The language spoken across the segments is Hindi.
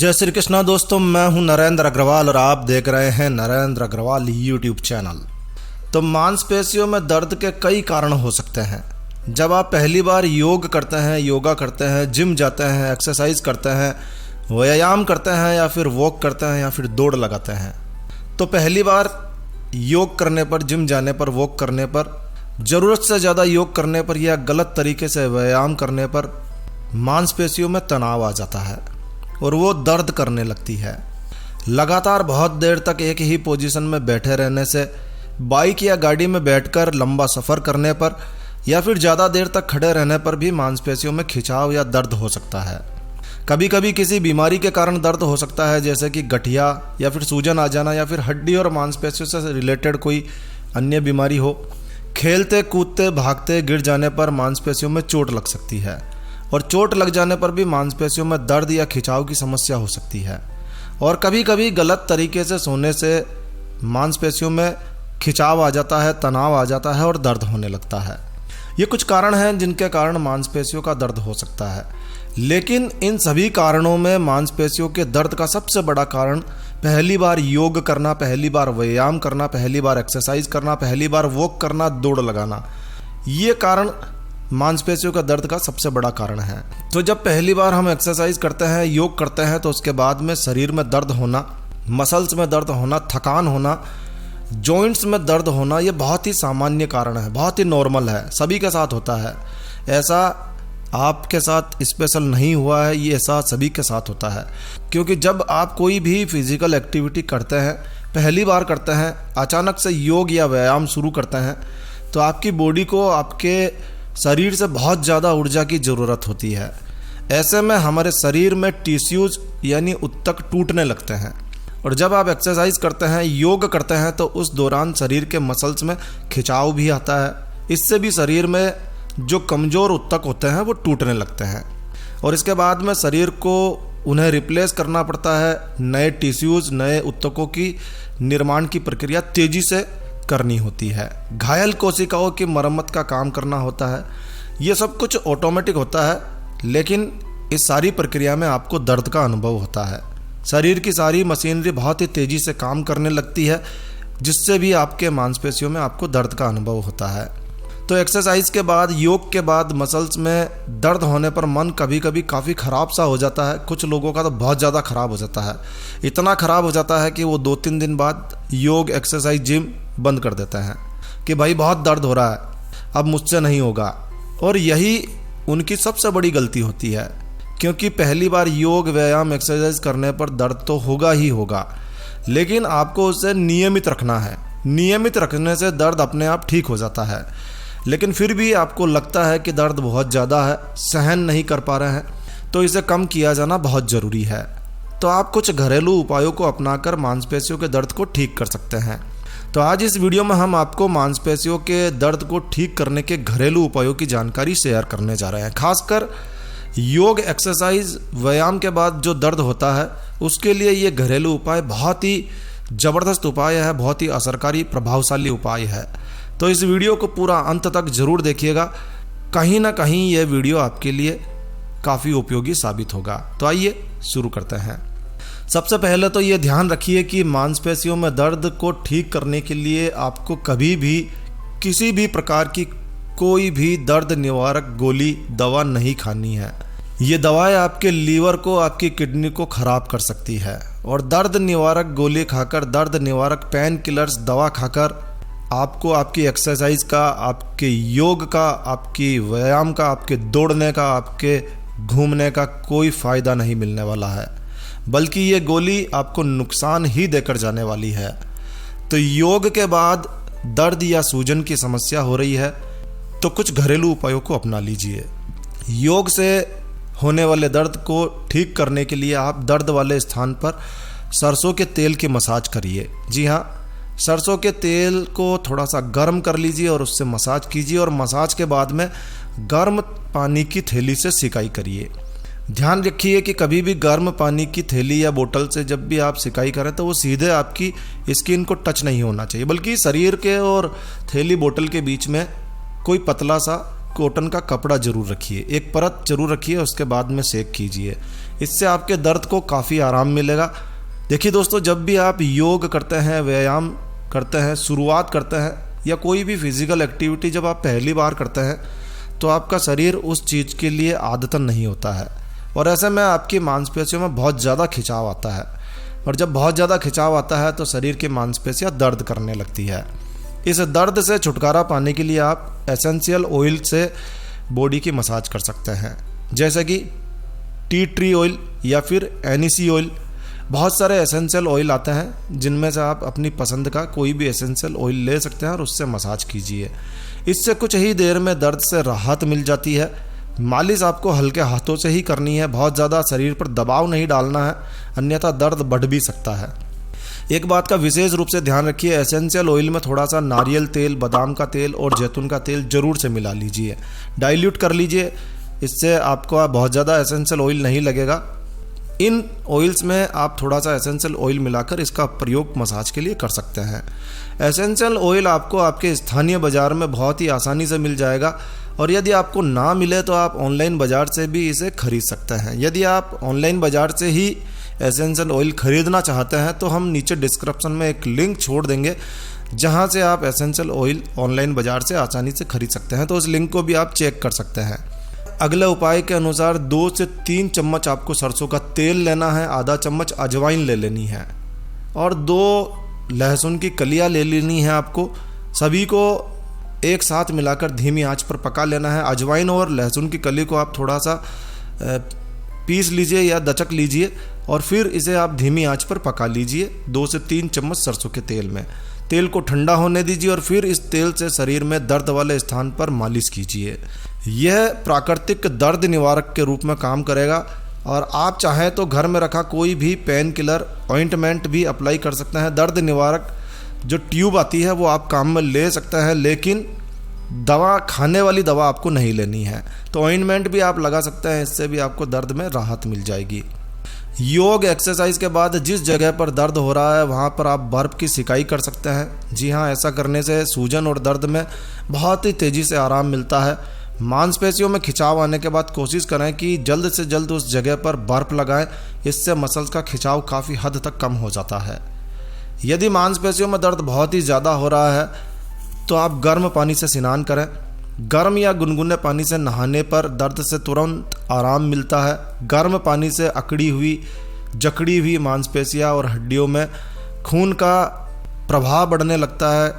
जय श्री कृष्णा दोस्तों, मैं हूं नरेंद्र अग्रवाल और आप देख रहे हैं नरेंद्र अग्रवाल यूट्यूब चैनल। तो मांसपेशियों में दर्द के कई कारण हो सकते हैं। जब आप पहली बार योग करते हैं, योगा करते हैं, जिम जाते हैं, एक्सरसाइज करते हैं, व्यायाम करते हैं या फिर वॉक करते हैं या फिर दौड़ लगाते हैं, तो पहली बार योग करने पर, जिम जाने पर, वॉक करने पर, ज़रूरत से ज़्यादा योग करने पर या गलत तरीके से व्यायाम करने पर मांसपेशियों में तनाव आ जाता है और वो दर्द करने लगती है। लगातार बहुत देर तक एक ही पोजीशन में बैठे रहने से, बाइक या गाड़ी में बैठकर लंबा सफ़र करने पर या फिर ज़्यादा देर तक खड़े रहने पर भी मांसपेशियों में खिंचाव या दर्द हो सकता है। कभी कभी किसी बीमारी के कारण दर्द हो सकता है, जैसे कि गठिया या फिर सूजन आ जाना या फिर हड्डी और मांसपेशियों से रिलेटेड कोई अन्य बीमारी हो। खेलते कूदते भागते गिर जाने पर मांसपेशियों में चोट लग सकती है और चोट लग जाने पर भी मांसपेशियों में दर्द या खिंचाव की समस्या हो सकती है। और कभी कभी गलत तरीके से सोने से मांसपेशियों में खिंचाव आ जाता है, तनाव आ जाता है और दर्द होने लगता है। ये कुछ कारण हैं जिनके कारण मांसपेशियों का दर्द हो सकता है। लेकिन इन सभी कारणों में मांसपेशियों के दर्द का सबसे बड़ा कारण पहली बार योग करना, पहली बार व्यायाम करना, पहली बार एक्सरसाइज करना, पहली बार वॉक करना, दौड़ लगाना, ये कारण मांसपेशियों का दर्द का सबसे बड़ा कारण है। तो जब पहली बार हम एक्सरसाइज करते हैं, योग करते हैं, तो उसके बाद में शरीर में दर्द होना, मसल्स में दर्द होना, थकान होना, जॉइंट्स में दर्द होना, ये बहुत ही सामान्य कारण है, बहुत ही नॉर्मल है, सभी के साथ होता है। ऐसा आपके साथ स्पेशल नहीं हुआ है, ये ऐसा सभी के साथ होता है। क्योंकि जब आप कोई भी फिजिकल एक्टिविटी करते हैं, पहली बार करते हैं, अचानक से योग या व्यायाम शुरू करते हैं, तो आपकी बॉडी को आपके शरीर से बहुत ज़्यादा ऊर्जा की ज़रूरत होती है। ऐसे में हमारे शरीर में टिश्यूज़ यानी ऊतक टूटने लगते हैं। और जब आप एक्सरसाइज करते हैं, योग करते हैं, तो उस दौरान शरीर के मसल्स में खिंचाव भी आता है। इससे भी शरीर में जो कमज़ोर ऊतक होते हैं वो टूटने लगते हैं और इसके बाद में शरीर को उन्हें रिप्लेस करना पड़ता है। नए टिश्यूज़, नए ऊतकों की निर्माण की प्रक्रिया तेज़ी से करनी होती है। घायल कोशिकाओं की मरम्मत का काम करना होता है। ये सब कुछ ऑटोमेटिक होता है, लेकिन इस सारी प्रक्रिया में आपको दर्द का अनुभव होता है। शरीर की सारी मशीनरी बहुत ही तेज़ी से काम करने लगती है, जिससे भी आपके मांसपेशियों में आपको दर्द का अनुभव होता है। तो एक्सरसाइज के बाद, योग के बाद मसल्स में दर्द होने पर मन कभी कभी काफ़ी ख़राब सा हो जाता है। कुछ लोगों का तो बहुत ज़्यादा ख़राब हो जाता है, इतना ख़राब हो जाता है कि वो 2-3 दिन बाद योग, एक्सरसाइज, जिम बंद कर देते हैं कि भाई बहुत दर्द हो रहा है, अब मुझसे नहीं होगा। और यही उनकी सबसे बड़ी गलती होती है, क्योंकि पहली बार योग, व्यायाम, एक्सरसाइज करने पर दर्द तो होगा ही होगा, लेकिन आपको उसे नियमित रखना है। नियमित रखने से दर्द अपने आप ठीक हो जाता है। लेकिन फिर भी आपको लगता है कि दर्द बहुत ज़्यादा है, सहन नहीं कर पा रहे हैं, तो इसे कम किया जाना बहुत ज़रूरी है। तो आप कुछ घरेलू उपायों को अपनाकर मांसपेशियों के दर्द को ठीक कर सकते हैं। तो आज इस वीडियो में हम आपको मांसपेशियों के दर्द को ठीक करने के घरेलू उपायों की जानकारी शेयर करने जा रहे हैं। खासकर योग, एक्सरसाइज, व्यायाम के बाद जो दर्द होता है, उसके लिए ये घरेलू उपाय बहुत ही ज़बरदस्त उपाय है, बहुत ही असरकारी, प्रभावशाली उपाय है। तो इस वीडियो को पूरा अंत तक ज़रूर देखिएगा, कहीं ना कहीं यह वीडियो आपके लिए काफ़ी उपयोगी साबित होगा। तो आइए शुरू करते हैं। सबसे पहले तो ये ध्यान रखिए कि मांसपेशियों में दर्द को ठीक करने के लिए आपको कभी भी किसी भी प्रकार की कोई भी दर्द निवारक गोली, दवा नहीं खानी है। ये दवाएं आपके लीवर को, आपकी किडनी को ख़राब कर सकती है। और दर्द निवारक गोली खाकर, दर्द निवारक पेन किलर्स दवा खाकर आपको आपकी एक्सरसाइज का, आपके योग का, आपकी व्यायाम का, आपके दौड़ने का, आपके घूमने का कोई फ़ायदा नहीं मिलने वाला है, बल्कि ये गोली आपको नुकसान ही देकर जाने वाली है। तो योग के बाद दर्द या सूजन की समस्या हो रही है, तो कुछ घरेलू उपायों को अपना लीजिए। योग से होने वाले दर्द को ठीक करने के लिए आप दर्द वाले स्थान पर सरसों के तेल की मसाज करिए। जी हाँ, सरसों के तेल को थोड़ा सा गर्म कर लीजिए और उससे मसाज कीजिए और मसाज के बाद में गर्म पानी की थैली से सिकाई करिए। ध्यान रखिए कि कभी भी गर्म पानी की थैली या बोतल से जब भी आप सिकाई करें तो वो सीधे आपकी स्किन को टच नहीं होना चाहिए, बल्कि शरीर के और थैली, बोतल के बीच में कोई पतला सा कॉटन का कपड़ा जरूर रखिए, एक परत जरूर रखिए, उसके बाद में सेक कीजिए। इससे आपके दर्द को काफ़ी आराम मिलेगा। देखिए दोस्तों, जब भी आप योग करते हैं, व्यायाम करते हैं, शुरुआत करते हैं या कोई भी फिजिकल एक्टिविटी जब आप पहली बार करते हैं तो आपका शरीर उस चीज़ के लिए आदतन नहीं होता है और ऐसे में आपकी मांसपेशियों में बहुत ज़्यादा खिंचाव आता है और जब बहुत ज़्यादा खिंचाव आता है तो शरीर की मांसपेशियाँ दर्द करने लगती है। इस दर्द से छुटकारा पाने के लिए आप एसेंशियल ऑयल से बॉडी की मसाज कर सकते हैं, जैसे कि टी ट्री ऑयल या फिर एनिसी ऑयल। बहुत सारे एसेंशियल ऑयल आते हैं जिनमें से आप अपनी पसंद का कोई भी एसेंशियल ऑयल ले सकते हैं और उससे मसाज कीजिए। इससे कुछ ही देर में दर्द से राहत मिल जाती है। मालिश आपको हल्के हाथों से ही करनी है, बहुत ज़्यादा शरीर पर दबाव नहीं डालना है, अन्यथा दर्द बढ़ भी सकता है। एक बात का विशेष रूप से ध्यान रखिए, एसेंशियल ऑयल में थोड़ा सा नारियल तेल, बादाम का तेल और जैतून का तेल जरूर से मिला लीजिए, डाइल्यूट कर लीजिए। इससे आपको बहुत ज़्यादा एसेंशियल ऑयल नहीं लगेगा। इन ऑयल्स में आप थोड़ा सा एसेंशियल ऑयल मिलाकर इसका प्रयोग मसाज के लिए कर सकते हैं। एसेंशियल ऑयल आपको आपके स्थानीय बाज़ार में बहुत ही आसानी से मिल जाएगा और यदि आपको ना मिले तो आप ऑनलाइन बाज़ार से भी इसे खरीद सकते हैं। यदि आप ऑनलाइन बाज़ार से ही एसेंशियल ऑयल खरीदना चाहते हैं तो हम नीचे डिस्क्रिप्शन में एक लिंक छोड़ देंगे जहां से आप एसेंशियल ऑयल ऑनलाइन बाज़ार से आसानी से खरीद सकते हैं, तो उस लिंक को भी आप चेक कर सकते हैं। अगले उपाय के अनुसार 2 से 3 चम्मच आपको सरसों का तेल लेना है, आधा चम्मच अजवाइन ले लेनी है और 2 लहसुन की कलियां ले लेनी है आपको। सभी को एक साथ मिलाकर धीमी आंच पर पका लेना है। अजवाइन और लहसुन की कली को आप थोड़ा सा पीस लीजिए या दचक लीजिए और फिर इसे आप धीमी आंच पर पका लीजिए 2 से 3 चम्मच सरसों के तेल में। तेल को ठंडा होने दीजिए और फिर इस तेल से शरीर में दर्द वाले स्थान पर मालिश कीजिए। यह प्राकृतिक दर्द निवारक के रूप में काम करेगा और आप चाहें तो घर में रखा कोई भी पेन किलर ऑइंटमेंट भी अप्लाई कर सकते हैं। दर्द निवारक जो ट्यूब आती है वो आप काम में ले सकते हैं, लेकिन दवा, खाने वाली दवा आपको नहीं लेनी है। तो ऑइंटमेंट भी आप लगा सकते हैं, इससे भी आपको दर्द में राहत मिल जाएगी। योग एक्सरसाइज के बाद जिस जगह पर दर्द हो रहा है वहाँ पर आप बर्फ़ की सिकाई कर सकते हैं। जी हाँ, ऐसा करने से सूजन और दर्द में बहुत ही तेज़ी से आराम मिलता है। मांसपेशियों में खिंचाव आने के बाद कोशिश करें कि जल्द से जल्द उस जगह पर बर्फ़ लगाएं, इससे मसल्स का खिंचाव काफ़ी हद तक कम हो जाता है। यदि मांसपेशियों में दर्द बहुत ही ज़्यादा हो रहा है तो आप गर्म पानी से स्नान करें। गर्म या गुनगुने पानी से नहाने पर दर्द से तुरंत आराम मिलता है। गर्म पानी से अकड़ी हुई, जकड़ी हुई मांसपेशियां और हड्डियों में खून का प्रवाह बढ़ने लगता है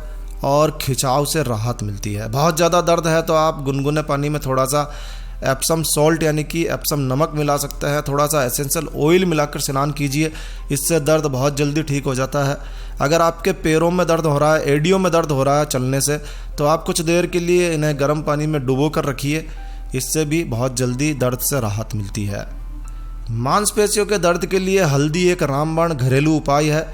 और खिंचाव से राहत मिलती है। बहुत ज़्यादा दर्द है तो आप गुनगुने पानी में थोड़ा सा एप्सम सॉल्ट यानी कि एप्सम नमक मिला सकते हैं, थोड़ा सा एसेंशियल ऑयल मिलाकर स्नान कीजिए, इससे दर्द बहुत जल्दी ठीक हो जाता है। अगर आपके पैरों में दर्द हो रहा है, एडियों में दर्द हो रहा है चलने से, तो आप कुछ देर के लिए इन्हें गर्म पानी में डुबो कर रखिए, इससे भी बहुत जल्दी दर्द से राहत मिलती है। मांसपेशियों के दर्द के लिए हल्दी एक रामबाण घरेलू उपाय है।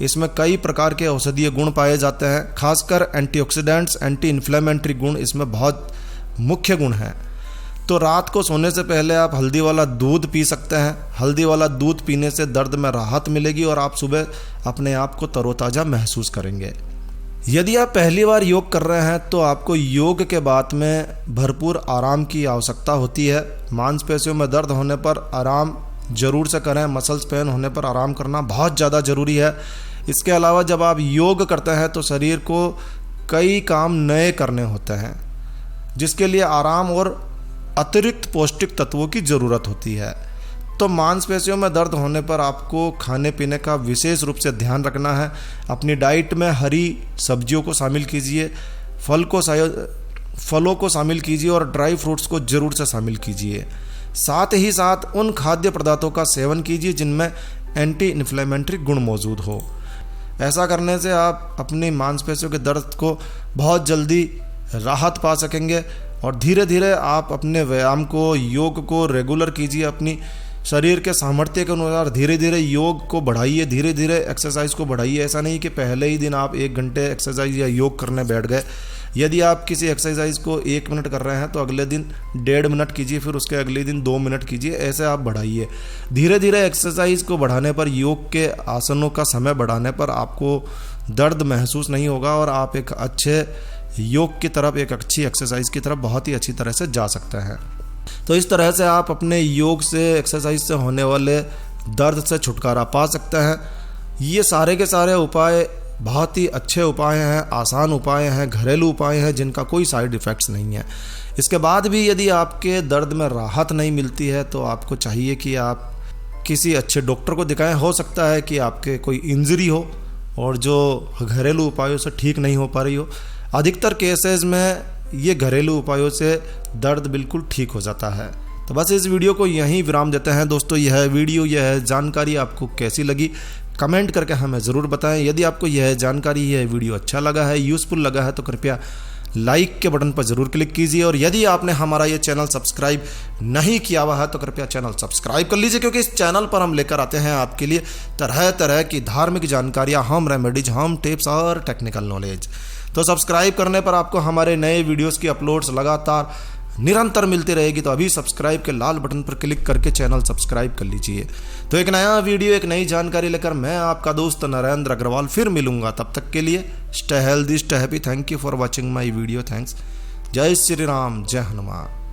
इसमें कई प्रकार के औषधीय गुण पाए जाते हैं, खासकर एंटीऑक्सीडेंट्स, एंटी इन्फ्लेमेटरी गुण इसमें बहुत मुख्य गुण हैं। तो रात को सोने से पहले आप हल्दी वाला दूध पी सकते हैं। हल्दी वाला दूध पीने से दर्द में राहत मिलेगी और आप सुबह अपने आप को तरोताज़ा महसूस करेंगे। यदि आप पहली बार योग कर रहे हैं तो आपको योग के बाद में भरपूर आराम की आवश्यकता होती है। मांसपेशियों में दर्द होने पर आराम जरूर से करें। मसल्स पेन होने पर आराम करना बहुत ज़्यादा ज़रूरी है। इसके अलावा जब आप योग करते हैं तो शरीर को कई काम नए करने होते हैं, जिसके लिए आराम और अतिरिक्त पौष्टिक तत्वों की ज़रूरत होती है। तो मांसपेशियों में दर्द होने पर आपको खाने पीने का विशेष रूप से ध्यान रखना है। अपनी डाइट में हरी सब्जियों को शामिल कीजिए, फलों को शामिल कीजिए और ड्राई फ्रूट्स को ज़रूर से शामिल कीजिए। साथ ही साथ उन खाद्य पदार्थों का सेवन कीजिए जिनमें एंटी इन्फ्लेमेटरी गुण मौजूद हो। ऐसा करने से आप अपनी मांसपेशियों के दर्द को बहुत जल्दी राहत पा सकेंगे और धीरे धीरे आप अपने व्यायाम को, योग को रेगुलर कीजिए। अपनी शरीर के सामर्थ्य के अनुसार धीरे धीरे योग को बढ़ाइए, धीरे धीरे एक्सरसाइज को बढ़ाइए। ऐसा नहीं कि पहले ही दिन आप 1 घंटे एक्सरसाइज या योग करने बैठ गए। यदि आप किसी एक्सरसाइज को 1 मिनट कर रहे हैं तो अगले दिन 1.5 मिनट कीजिए, फिर उसके अगले दिन 2 मिनट कीजिए। ऐसे आप बढ़ाइए। धीरे धीरे एक्सरसाइज को बढ़ाने पर, योग के आसनों का समय बढ़ाने पर आपको दर्द महसूस नहीं होगा और आप एक अच्छे योग की तरफ, एक अच्छी एक्सरसाइज की तरफ बहुत ही अच्छी तरह से जा सकते हैं। तो इस तरह से आप अपने योग से, एक्सरसाइज से होने वाले दर्द से छुटकारा पा सकते हैं। ये सारे के सारे उपाय बहुत ही अच्छे उपाय हैं, आसान उपाय हैं, घरेलू उपाय हैं जिनका कोई साइड इफ़ेक्ट्स नहीं है। इसके बाद भी यदि आपके दर्द में राहत नहीं मिलती है तो आपको चाहिए कि आप किसी अच्छे डॉक्टर को दिखाएं। हो सकता है कि आपके कोई इंजरी हो और जो घरेलू उपायों से ठीक नहीं हो पा रही हो। अधिकतर केसेस में ये घरेलू उपायों से दर्द बिल्कुल ठीक हो जाता है। तो बस इस वीडियो को यहीं विराम देते हैं दोस्तों। यह जानकारी आपको कैसी लगी कमेंट करके हमें ज़रूर बताएं। यदि आपको यह जानकारी, यह वीडियो अच्छा लगा है, यूज़फुल लगा है तो कृपया लाइक के बटन पर ज़रूर क्लिक कीजिए। और यदि आपने हमारा ये चैनल सब्सक्राइब नहीं किया हुआ है तो कृपया चैनल सब्सक्राइब कर लीजिए, क्योंकि इस चैनल पर हम लेकर आते हैं आपके लिए तरह तरह की धार्मिक जानकारियाँ, होम रेमेडीज, होम टिप्स और टेक्निकल नॉलेज। तो सब्सक्राइब करने पर आपको हमारे नए वीडियोज़ की अपलोड्स लगातार निरंतर मिलती रहेगी। तो अभी सब्सक्राइब के लाल बटन पर क्लिक करके चैनल सब्सक्राइब कर लीजिए। तो एक नया वीडियो, एक नई जानकारी लेकर मैं आपका दोस्त नरेंद्र अग्रवाल फिर मिलूंगा। तब तक के लिए stay healthy, stay happy. Thank you for watching my video. Thanks. जय श्री राम, जय हनुमान।